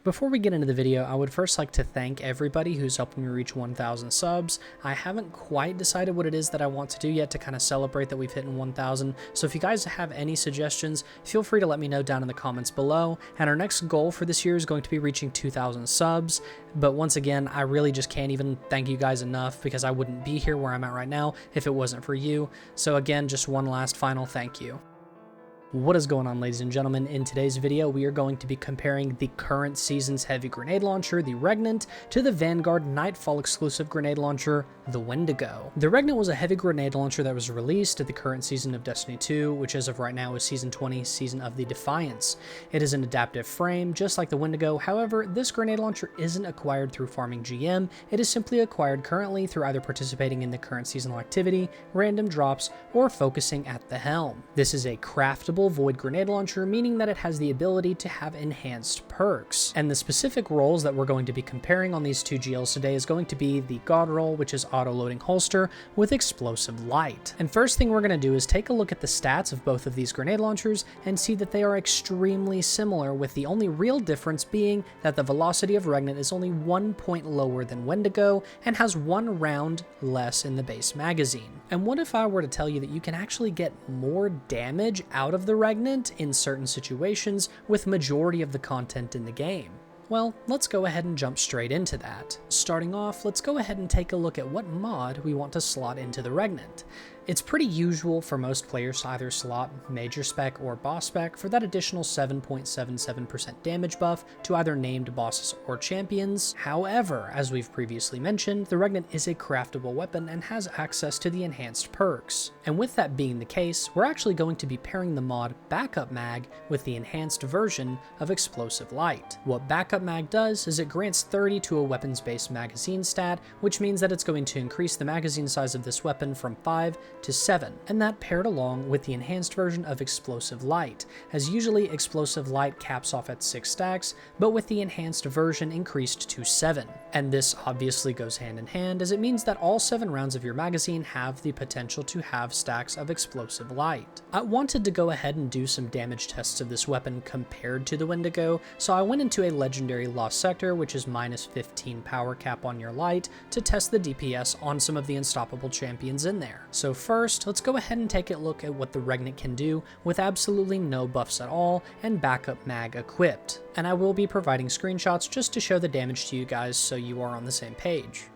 Before we get into the video, I would first like to thank everybody who's helping me reach 1,000 subs. I haven't quite decided what it is that I want to do yet to kind of celebrate that we've hit 1,000, so if you guys have any suggestions, feel free to let me know down in the comments below. And our next goal for this year is going to be reaching 2,000 subs, but once again, I really just can't even thank you guys enough because I wouldn't be here where I'm at right now if it wasn't for you. So again, just one last final thank you. What is going on, ladies and gentlemen? In today's video, we are going to be comparing the current season's heavy grenade launcher, the Regnant, to the Vanguard Nightfall exclusive grenade launcher, the Wendigo. The Regnant was a heavy grenade launcher that was released at the current season of Destiny 2, which as of right now is Season 20, Season of the Defiance. It is an adaptive frame, just like the Wendigo. However, this grenade launcher isn't acquired through farming GM. It is simply acquired currently through either participating in the current seasonal activity, random drops, or focusing at the helm. This is a craftable void grenade launcher, meaning that it has the ability to have enhanced perks. And the specific roles that we're going to be comparing on these two GLs today is going to be the God roll, which is auto-loading holster with explosive light. And first thing we're going to do is take a look at the stats of both of these grenade launchers and see that they are extremely similar, with the only real difference being that the velocity of Regnant is only 1 point lower than Wendigo and has 1 round less in the base magazine. And what if I were to tell you that you can actually get more damage out of the Regnant in certain situations with majority of the content in the game? Well, let's go ahead and jump straight into that. Starting off, let's go ahead and take a look at what mod we want to slot into the Regnant. It's pretty usual for most players to either slot Major Spec or Boss Spec for that additional 7.77% damage buff to either named bosses or champions. However, as we've previously mentioned, the Regnant is a craftable weapon and has access to the enhanced perks. And with that being the case, we're actually going to be pairing the mod Backup Mag with the enhanced version of Explosive Light. What Backup Mag does is it grants 30 to a weapons-based magazine stat, which means that it's going to increase the magazine size of this weapon from 5 to 7, and that paired along with the enhanced version of Explosive Light, as usually Explosive Light caps off at 6 stacks, but with the enhanced version increased to 7. And this obviously goes hand in hand, as it means that all 7 rounds of your magazine have the potential to have stacks of Explosive Light. I wanted to go ahead and do some damage tests of this weapon compared to the Wendigo, so I went into a legendary Lost Sector, which is minus 15 power cap on your light, to test the DPS on some of the unstoppable champions in there. So first, let's go ahead and take a look at what the Regnant can do with absolutely no buffs at all and Backup Mag equipped. And I will be providing screenshots just to show the damage to you guys so you are on the same page.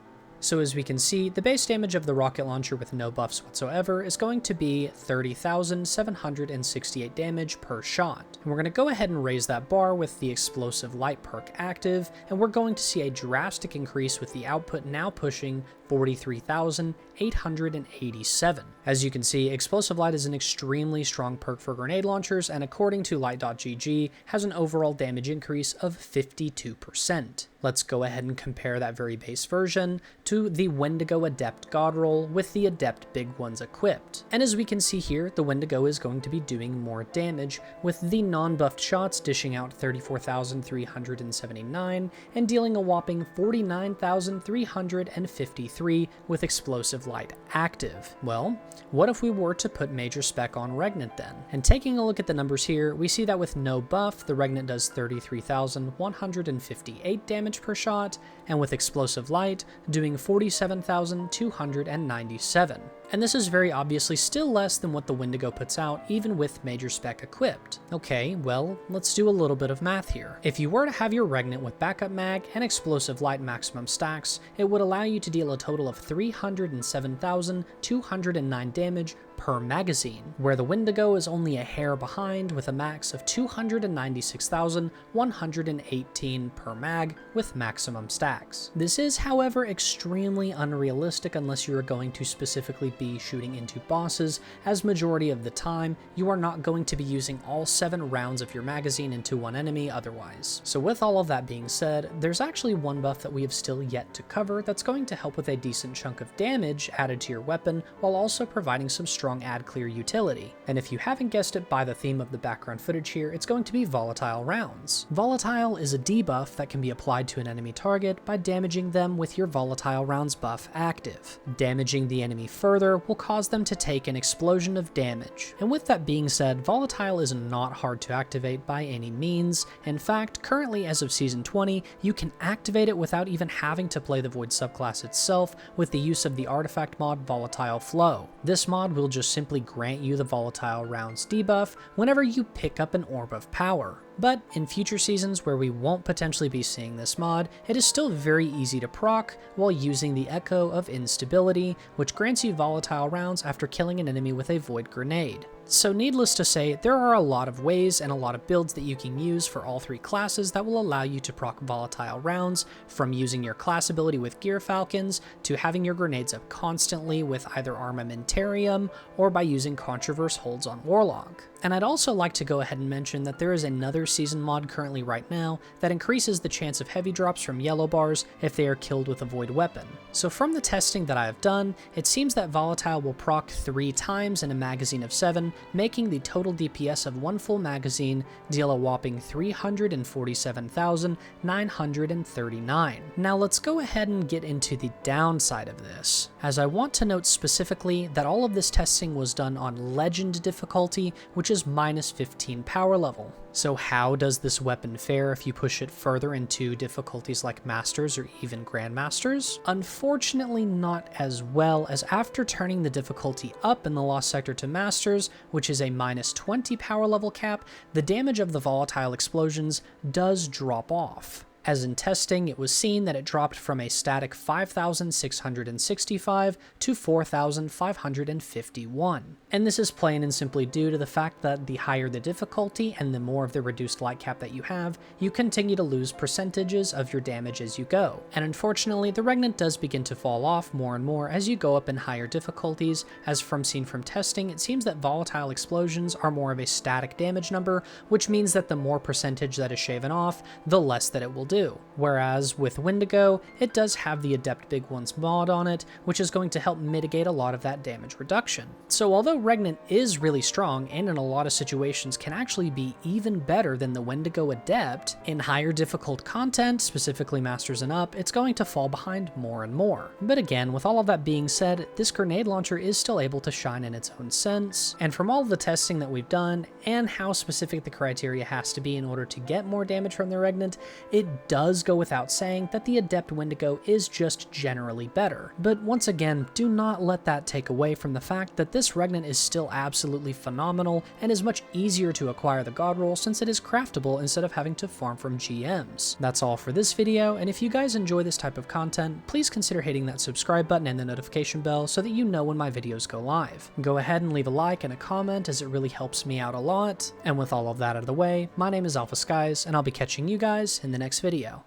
So as we can see, the base damage of the rocket launcher with no buffs whatsoever is going to be 30,768 damage per shot. And we're going to go ahead and raise that bar with the Explosive Light perk active, and we're going to see a drastic increase with the output now pushing 43,887. As you can see, Explosive Light is an extremely strong perk for grenade launchers, and according to light.gg, has an overall damage increase of 52%. Let's go ahead and compare that very base version to the Wendigo Adept God roll with the Adept Big Ones equipped. And as we can see here, the Wendigo is going to be doing more damage, with the non-buffed shots dishing out 34,379 and dealing a whopping 49,353 with Explosive Light active. Well, what if we were to put Major Spec on Regnant then? And taking a look at the numbers here, we see that with no buff, the Regnant does 33,158 damage per shot, and with Explosive Light doing 47,297. And this is very obviously still less than what the Wendigo puts out, even with Major Spec equipped. Okay, well, let's do a little bit of math here. If you were to have your Regnant with Backup Mag and Explosive Light maximum stacks, it would allow you to deal a total of 307,209 damage per magazine, where the Wendigo is only a hair behind with a max of 296,118 per mag with maximum stacks. This is, however, extremely unrealistic unless you are going to specifically be shooting into bosses, as majority of the time you are not going to be using all 7 rounds of your magazine into one enemy otherwise. So with all of that being said, there's actually one buff that we have still yet to cover that's going to help with a decent chunk of damage added to your weapon while also providing some strong strong add clear utility. And if you haven't guessed it by the theme of the background footage here, it's going to be Volatile rounds. Volatile is a debuff that can be applied to an enemy target by damaging them with your Volatile rounds buff active. Damaging the enemy further will cause them to take an explosion of damage. And with that being said, Volatile is not hard to activate by any means. In fact, currently as of Season 20, you can activate it without even having to play the Void subclass itself with the use of the artifact mod Volatile Flow. This mod will just simply grant you the Volatile rounds debuff whenever you pick up an Orb of Power. But in future seasons where we won't potentially be seeing this mod, it is still very easy to proc while using the Echo of Instability, which grants you Volatile rounds after killing an enemy with a Void Grenade. So needless to say, there are a lot of ways and a lot of builds that you can use for all three classes that will allow you to proc Volatile rounds, from using your class ability with Gear Falcons, to having your grenades up constantly with either Armamentarium, or by using Controverse holds on Warlock. And I'd also like to go ahead and mention that there is another season mod currently right now that increases the chance of heavy drops from yellow bars if they are killed with a void weapon. So from the testing that I have done, it seems that Volatile will proc 3 times in a magazine of 7, making the total DPS of one full magazine deal a whopping 347,939. Now let's go ahead and get into the downside of this, as I want to note specifically that all of this testing was done on Legend difficulty, which is minus 15 power level. So how does this weapon fare if you push it further into difficulties like Masters or even Grandmasters? Unfortunately not as well, as after turning the difficulty up in the Lost Sector to Masters, which is a minus 20 power level cap, the damage of the volatile explosions does drop off. As in testing, it was seen that it dropped from a static 5,665 to 4,551. And this is plain and simply due to the fact that the higher the difficulty and the more of the reduced light cap that you have, you continue to lose percentages of your damage as you go. And unfortunately, the Regnant does begin to fall off more and more as you go up in higher difficulties, as seen from testing, it seems that volatile explosions are more of a static damage number, which means that the more percentage that is shaven off, the less that it will do. Whereas with Wendigo, it does have the Adept Big Ones mod on it, which is going to help mitigate a lot of that damage reduction. So although Regnant is really strong and in a lot of situations can actually be even better than the Wendigo Adept, in higher difficult content, specifically Masters and up, it's going to fall behind more and more. But again, with all of that being said, this grenade launcher is still able to shine in its own sense, and from all of the testing that we've done and how specific the criteria has to be in order to get more damage from the Regnant, it does go without saying that the Adept Wendigo is just generally better. But once again, do not let that take away from the fact that this Regnant is still absolutely phenomenal and is much easier to acquire the God Roll since it is craftable instead of having to farm from GMs. That's all for this video, and if you guys enjoy this type of content, please consider hitting that subscribe button and the notification bell so that you know when my videos go live. Go ahead and leave a like and a comment, as it really helps me out a lot. And with all of that out of the way, my name is Alpha Skies, and I'll be catching you guys in the next video.